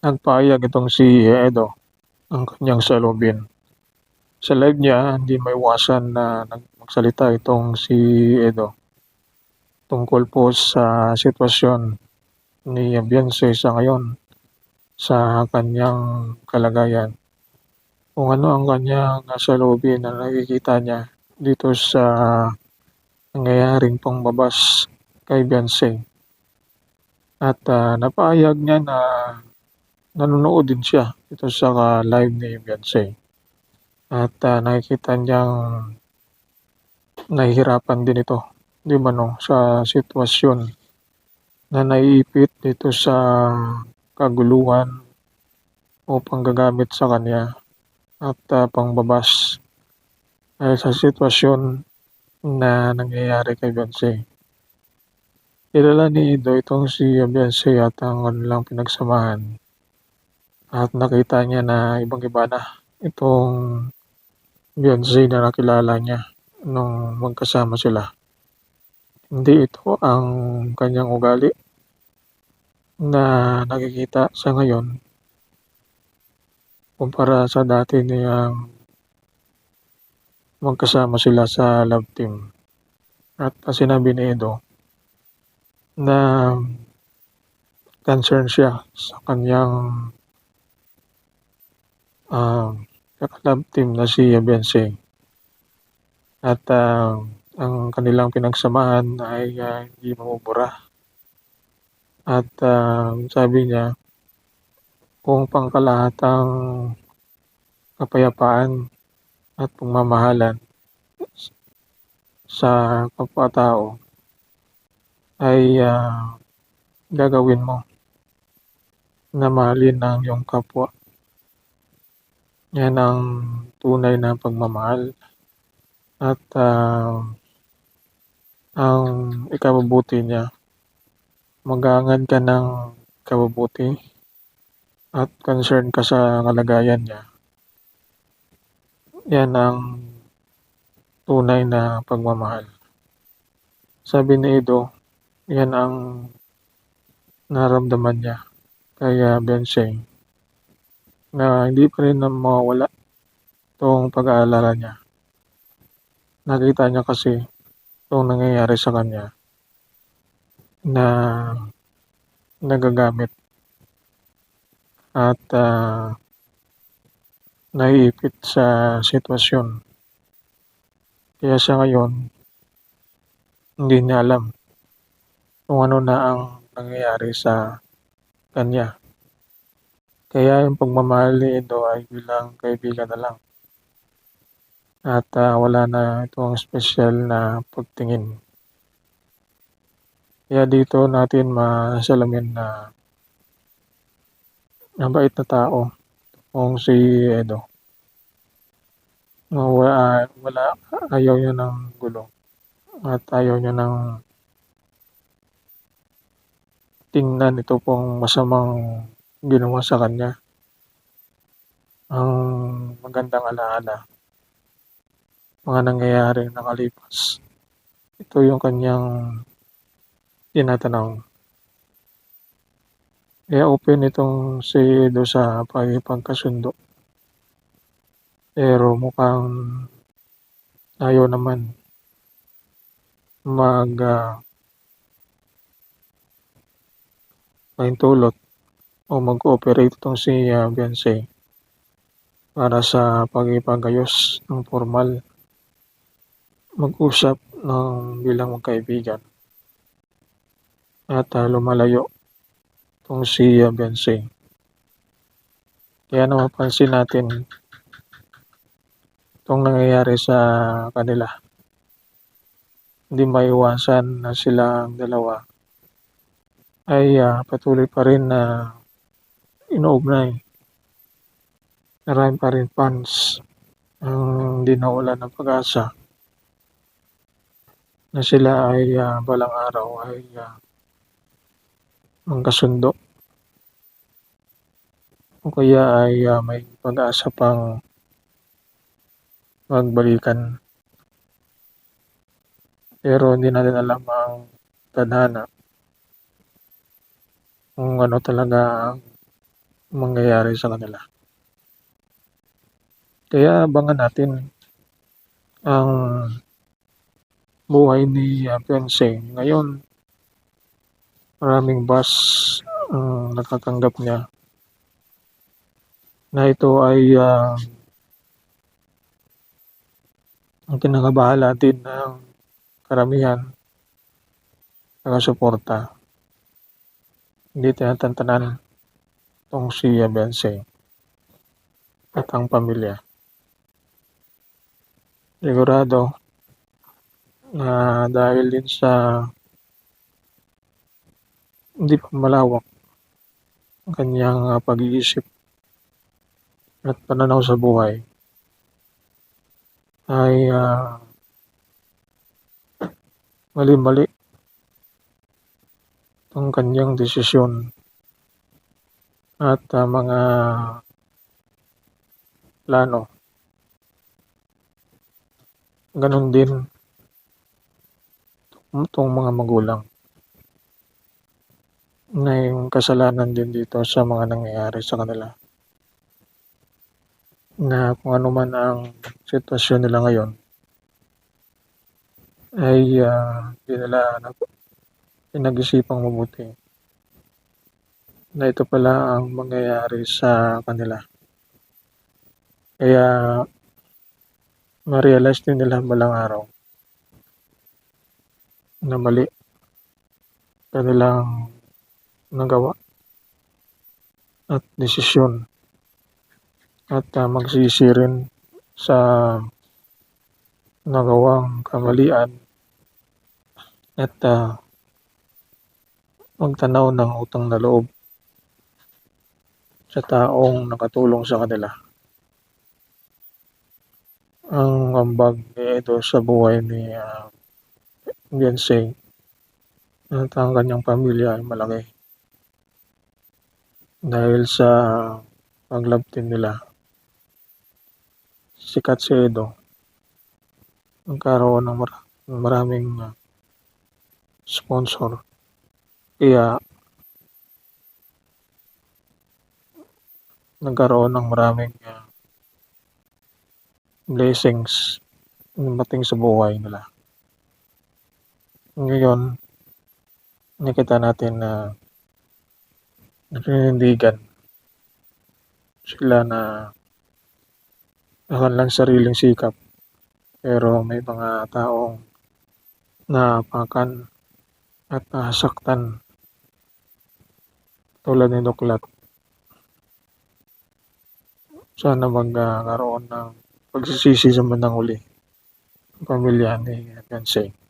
Nagpahayag itong si Edo ng kanyang saloobin. Sa live niya, hindi maiwasan na magsalita itong si Edo tungkol po sa sitwasyon ni Beyonce sa ngayon sa kanyang kalagayan. Kung ano ang kanyang saloobin na nakikita niya dito sa nangyayaring pangbabas kay Beyonce. At napahayag niya na nanonood din siya ito sa live ni Beyonce. At nakikita niyang nahihirapan din ito, di ba no, sa sitwasyon na naiipit dito sa kaguluhan o panggagamit sa kanya at pangbabas dahil sa sitwasyon na nangyayari kay Beyonce. Kilala ni Ido itong si Beyonce at ang kanilang pinagsamahan at nakita niya na ibang-iba na itong Beyonce na nakilala niya nung magkasama sila. Hindi ito ang kanyang ugali na nakikita sa ngayon kumpara sa dati niyang magkasama sila sa love team. At sinabi ni Edo na concerned siya sa kanyang love team na si Beyonce. At ang kanilang pinagsamahan ay hindi mabubura. At sabi niya, kung pangkalahatang kapayapaan at pagmamahalan sa kapwa-tao ay gagawin mo na mahalin ang iyong kapwa. Yan ang tunay na pagmamahal at ang ikabubuti niya. Mag-aangad ka ng kabubuti at concern ka sa kalagayan niya. Yan ang tunay na pagmamahal. Sabi ni Edo, yan ang naramdaman niya kay Beyonce na hindi pa rin mawawala itong pag-aalala niya. Nakita niya kasi itong nangyayari sa kanya na nagagamit at naiipit sa sitwasyon. Kaya sa ngayon, hindi niya alam kung ano na ang nangyayari sa kanya. Kaya yung pagmamahal ni Edo ay bilang kaibigan na lang. At wala na itong special na pagtingin. Kaya dito natin masalamin na mabait na tao kung si Edo. Ayaw niya ng gulo at ayaw niya ng tingnan ito pong masamang ginawa sa kanya. Ang magandang alaala, mga nangyayaring nakalipas. Ito yung kanyang tinatanaw. Kaya open itong si Edo sa pagkasundo. Pero mukhang ayaw naman mahintulot o mag-cooperate itong si Beyonce para sa pag-ipagayos ng formal, mag-usap ng bilang magkaibigan at lumalayo itong si Beyonce. Kaya napapansin natin itong nangyayari sa kanila. Hindi maiwasan na silang dalawa ay patuloy pa rin na inuugnay. Marami pa rin fans ang hindi nawalan ng pag-asa na sila ay balang araw ay magkasundo o kaya ay may pag-asa pang magbalikan. Pero hindi natin alam ang tadhana kung ano talaga ang mangyayari sa kanila. Kaya abangan natin ang buhay ni Beyonce. Ngayon, maraming bus ang natatanggap niya na ito ay ang kinakabahala din ng karamihan taga-suporta. Hindi tinatantanan itong si Beyonce at ang pamilya. Sigurado na dahil din sa hindi pa malawak ang kanyang pag-iisip at pananaw sa buhay ay mali-mali ang kanyang desisyon at mga plano. Ganon din itong mga magulang na yung kasalanan din dito sa mga nangyayari sa kanila. Na kung ano man ang sitwasyon nila ngayon ay hindi nila pinag-isipang mabuti na ito pala ang mangyayari sa kanila. Kaya ma-realize din nila balang araw na mali kanilang nagawa at desisyon at magsisi rin sa nagawang kamalian at magtanaw ng utang na loob sa taong nakatulong sa kanila. Ang ambag ni Edo sa buhay ni Beyonce at ang kanyang pamilya ay malaki dahil sa pag-love team nila. Sikat si Edo, nagkaroon ng maraming sponsor, kaya nagkaroon ng maraming blessings dumating sa buhay nila. Ngayon, nakita natin na naninindigan sila na lang sariling sikap, pero may mga taong naapakan at nasaktan tulad ni Doklat. Sana magkaroon ng pagsisisi sa bandang huli ang pamilya ni Beyonce.